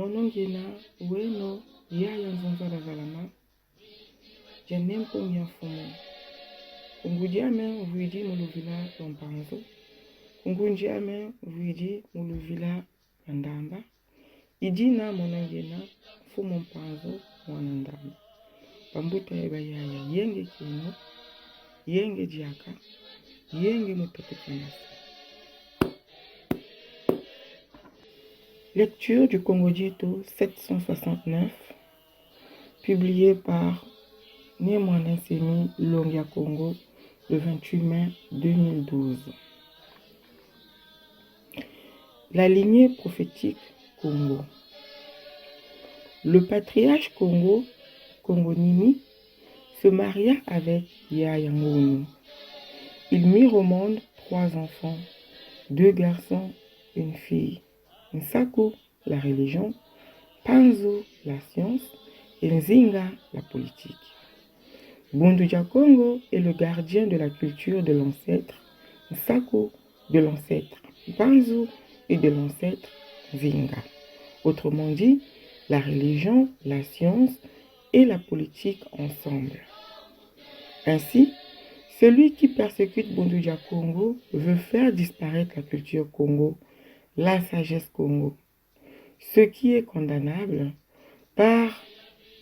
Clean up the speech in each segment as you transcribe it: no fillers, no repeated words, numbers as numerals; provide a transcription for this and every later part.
monongena weno yaya nzonzala zalama janempo nyafumo kungudiame vuidi muluvila lompanzo kungundiame vuidi muluvila mandamba idina monongena fumo mpanzo mwanandamba pambuta eba yaya yenge kino yenge diaka yenge motopekanasi. Lecture du Congo Dieto 769, publié par Némoine Semi Longia Congo le 28 mai 2012. La lignée prophétique Congo. Le patriarche Congo, Congo-Nimi, se maria avec Yayangonu. Il mit au monde 3 enfants, 2 garçons, une fille. Nsaku, la religion, Panzo, la science, et Nzinga, la politique. Bunduja Congo est le gardien de la culture de l'ancêtre, Nsaku de l'ancêtre Panzo et de l'ancêtre Nzinga. Autrement dit, la religion, la science et la politique ensemble. Ainsi, celui qui persécute Bunduja Congo veut faire disparaître la culture Congo, la sagesse Congo, ce qui est condamnable par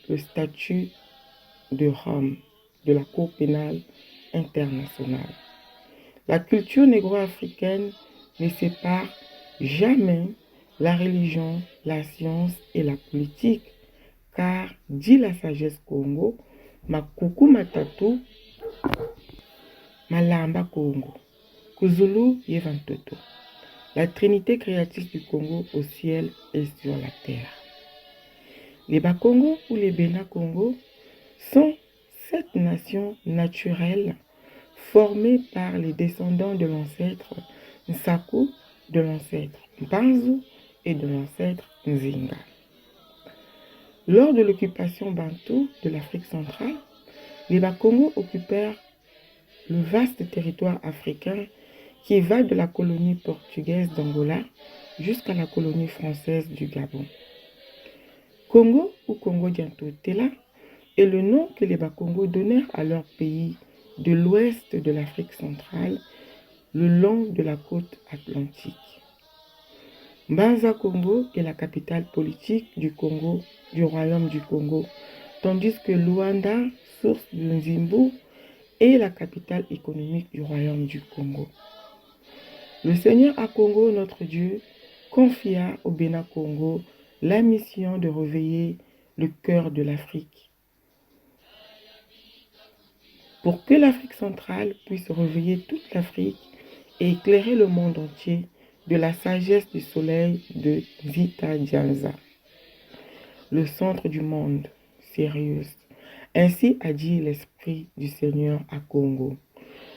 le statut de Rome de la Cour pénale internationale. La culture négro-africaine ne sépare jamais la religion, la science et la politique, car, dit la sagesse Congo, Makuku Matatu, Malamba Congo, Kuzulu Yevantoto. La trinité créatrice du Congo au ciel et sur la terre. Les Bakongo ou les Béna-Congo sont 7 nations naturelles formées par les descendants de l'ancêtre Nsaku, de l'ancêtre Mpanzu et de l'ancêtre Nzinga. Lors de l'occupation bantou de l'Afrique centrale, les Bakongo occupèrent le vaste territoire africain qui va de la colonie portugaise d'Angola jusqu'à la colonie française du Gabon. Congo ou Congo Diantotela est le nom que les Bakongo donnèrent à leur pays de l'ouest de l'Afrique centrale, le long de la côte atlantique. Mbanza Congo est la capitale politique du Congo, du royaume du Congo, tandis que Luanda, source de Nzimbu, est la capitale économique du royaume du Congo. Le Seigneur à Congo, notre Dieu, confia au Bénin-Congo la mission de réveiller le cœur de l'Afrique. Pour que l'Afrique centrale puisse réveiller toute l'Afrique et éclairer le monde entier de la sagesse du soleil de Vita Dianza, le centre du monde, sérieuse. Ainsi a dit l'Esprit du Seigneur à Congo.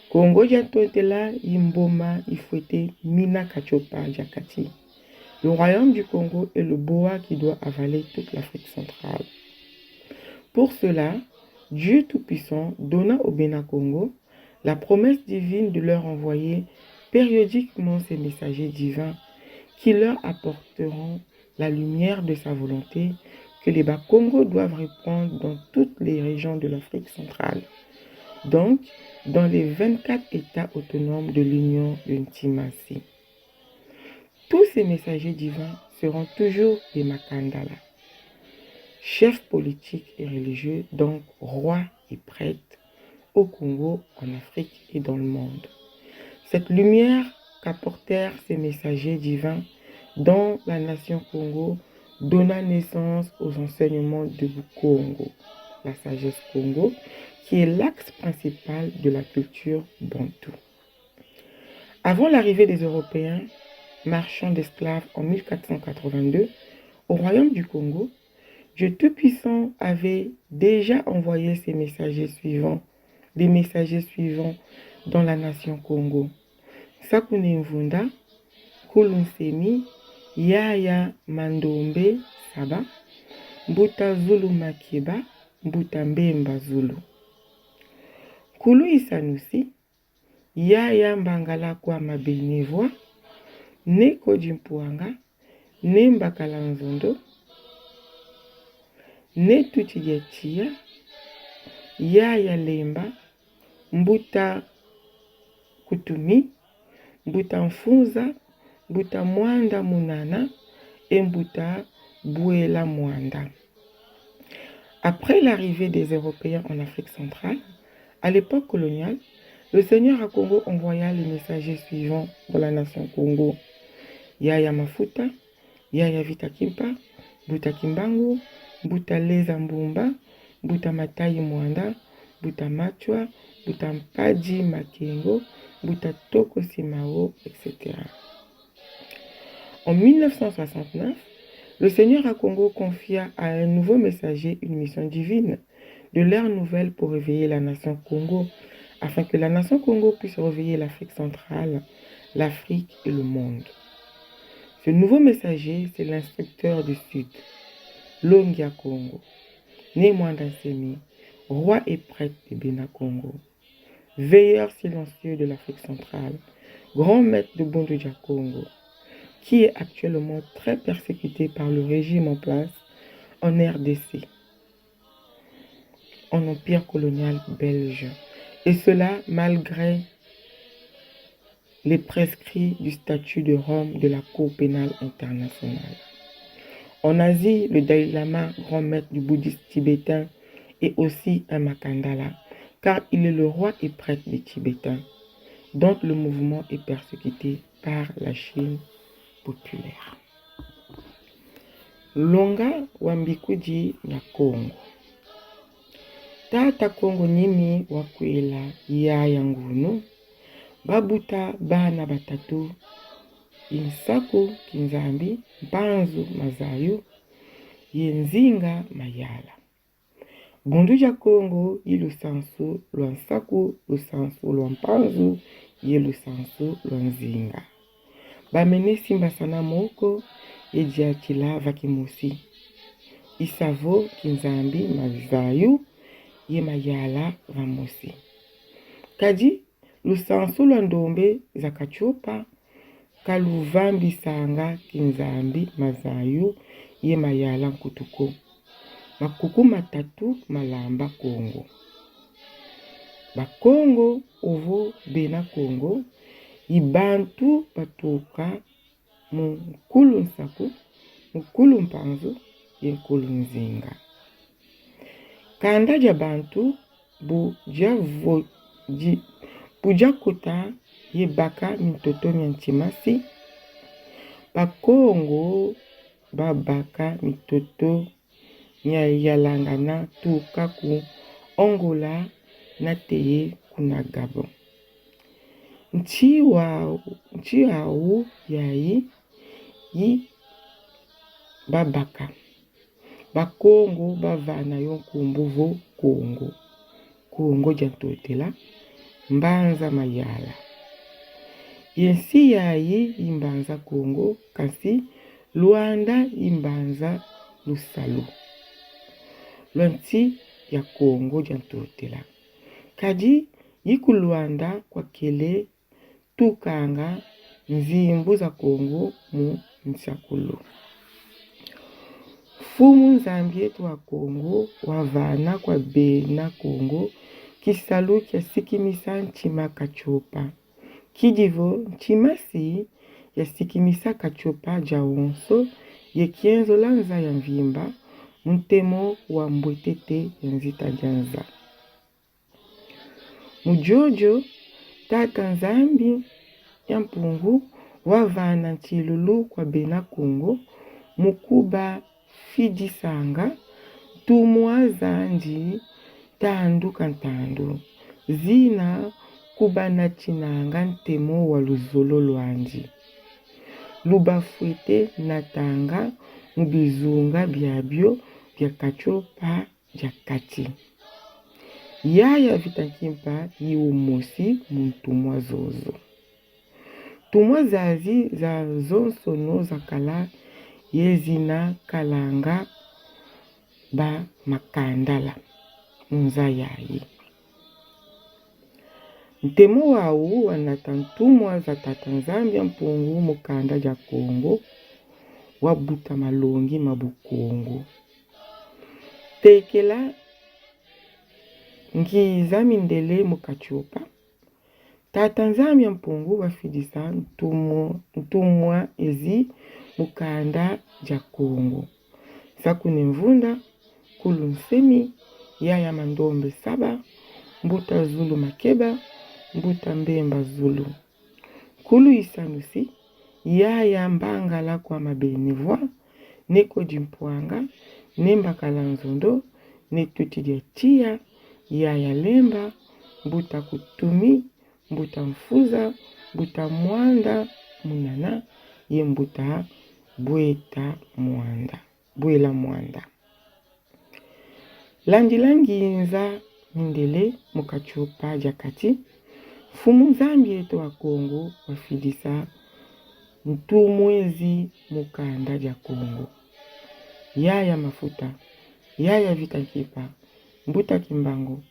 Congo Diantotela, Yimboma, Ifouete, Mina Kachopa, Jakati. Le royaume du Congo est le boa qui doit avaler toute l'Afrique centrale. Pour cela, Dieu Tout-Puissant donna au Bénin-Congo la promesse divine de leur envoyer périodiquement ces messagers divins qui leur apporteront la lumière de sa volonté que les Bas-Congo doivent répandre dans toutes les régions de l'Afrique centrale. Donc, dans les 24 États autonomes de l'Union de Ntimasi. Tous ces messagers divins seront toujours des Makandala, chefs politiques et religieux, donc rois et prêtres, au Congo, en Afrique et dans le monde. Cette lumière qu'apportèrent ces messagers divins dans la nation Congo donna naissance aux enseignements de Congo, la sagesse Congo, qui est l'axe principal de la culture bantou. Avant l'arrivée des Européens, marchands d'esclaves en 1482, au royaume du Congo, Dieu Tout-Puissant avait déjà envoyé les messagers suivants dans la nation Congo. Sakune Mvunda, Kulunsemi, Yaya Mandombe Saba, Mbuta Zulu Makiba, Mbuta Mbemba Zulu. Kulu Isanusi, Yaya Mbangala kwa Mabinevwa, Ne Kodimpuanga, Ne Mbakala Nzondo, netu chia ya lemba mbuta kutumi mbuta mfunza mbuta mwanda munana et mbuta buela mwanda. Après l'arrivée des Européens en Afrique centrale, à l'époque coloniale, le Seigneur à Congo envoya les messagers suivants pour la nation Congo. Yaya Mafuta, Yaya Vitakimpa, Buta Kimbangu, Buta Leza Mbumba, Buta Matayi Mwanda, Buta Machwa, Buta Mpaji Makengo, Buta Toko Simao, etc. En 1969, le Seigneur à Congo confia à un nouveau messager une mission divine de l'ère nouvelle pour réveiller la nation Congo, afin que la nation Congo puisse réveiller l'Afrique centrale, l'Afrique et le monde. Ce nouveau messager, c'est l'instructeur du Sud, Longia Congo, né Mwanda-Semi, roi et prêtre de Bénin Congo, veilleur silencieux de l'Afrique centrale, grand maître de Bondouja Congo, qui est actuellement très persécuté par le régime en place en RDC, en empire colonial belge. Et cela malgré les prescrits du statut de Rome de la Cour pénale internationale. En Asie, le Dalai Lama, grand maître du bouddhisme tibétain, est aussi un Makandala, car il est le roi et prêtre des Tibétains, dont le mouvement est persécuté par la Chine populaire. Longa Wambikuji na Congo. Tata Congo Nimi wakwela yaya ngunu, babuta bana batatu, Insaku Kinzambi, Mpanzu Mazayu, Yenzinga Mayala. Bondouja Congo, Ilusansu, Luansaku, Lusansu, Luampanzu, Yelusansu, Luanzinga. Bamene Simbasana Moko, Ejiachila Vakimusi. Isavo Kinzambi Mazayu, Yemayala Vamosi. Kadi, Lusansu Luandombe Zakachupa, Kaluvambi Sanga Kinzambi Mazayu Yemayala Nkutuko. Makuku matatu malamba Congo. Bakongo ovo Bena Congo. Ibantu batuka mukulu nsaku, mukulu mpanzu, yenkulu nzinga. Kanda ja bantu buja kuta yebaka mitoto nyanchimasi. Bakongo babaka mitoto nyayalangana tuka ku Angola na teye kuna Gabon. Nchiwawu yayi yi babaka. Bakongo bavana yonkumbuvo Congo. Congo jantotela mbanza mayala. Yensi yayi imbanza Congo kasi Luanda imbanza Lusalu. Luanti ya Congo jantotela. Kadi yiku Luanda kwa kele tukanga nzimbu za Congo mu nsakulu. Fumu nzambi yetu wa Congo wavana kwa Bena Congo kisalu kia sikimisa nchima kachopa. Kidivo nchimasi ya sikimisa kachopa jawonso ye kienzo lanza ya mvimba mtemo wa mbwetete ya nzita janza. Mujojo tata nzambi ya mpungu wavana nchilulu kwa Bena Congo mukuba fidisanga tumwa zanji tandu kantandu zina kubana chinanga ntemo wa luzolo lwanji lubafuete natanga mubizunga byabyo bya kachopa bya kati. Yaya Vitakimpa yiumosi muntumwa zozo. Tumwa zazi za zonsono za kala yezina kalanga ba makandala nza yayi. Ntemo wau wanatantumwa za tatanzambi ya mpungu mukanda ja Congo wabuta malongi mabukongo. tekela ngiza mindele mukachupa. Tata nzambi ya mpungu wafidisa ntumwa ezi mukanda ja Kongo. Sakune mvunda kulu nsemi yaya mandombe saba mbuta zulu makeba mbuta mbemba zulu. Kulu isanusi yaya mbangala kwa mabenivwa neko dimpuanga nemba kalanzondo netuti dia tia yaya lemba mbuta kutumi mbuta mfuza mbuta mwanda munana ye mbuta bwela mwanda. Landilangi nza mindele mukachupa jakati. Fumu nzambi yetu wa Kongo wafidisa ntumwezi mukanda ja Kongo. Yaya mafuta, yaya vitankipa, mbuta kimbango,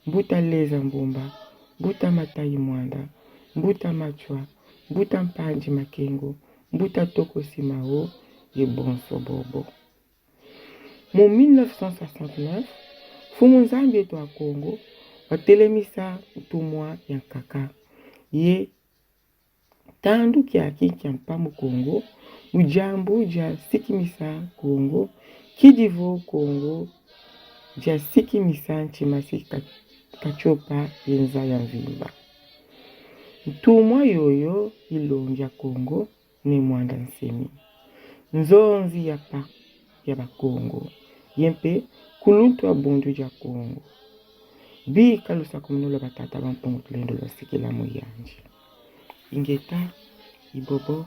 mbuta leza mbumba, mbuta matayi mwanda, mbuta machwa, mbuta mpanji makengo, mbuta toko simao ye bonso bobo. Mu 1969, fumu nzambi yetu wa Kongo watelemisa utumwa ya kaka. Ye tandu kiaki kia mpamu Kongo, mujambu ja sikimisa Kongo, kidivo Kongo, ja sikimisa nchimasi kachopa yenza ya mvimba. Utumwa yoyo ilonja Kongo ni mwanda nsemi. Nzonzi ya Kongo. Yempe kuluntu wa bundu ja Kongo. Bi kalusa kumunulo batata bampungu tulendo lo sikila muyanji. Ingeta ibobo.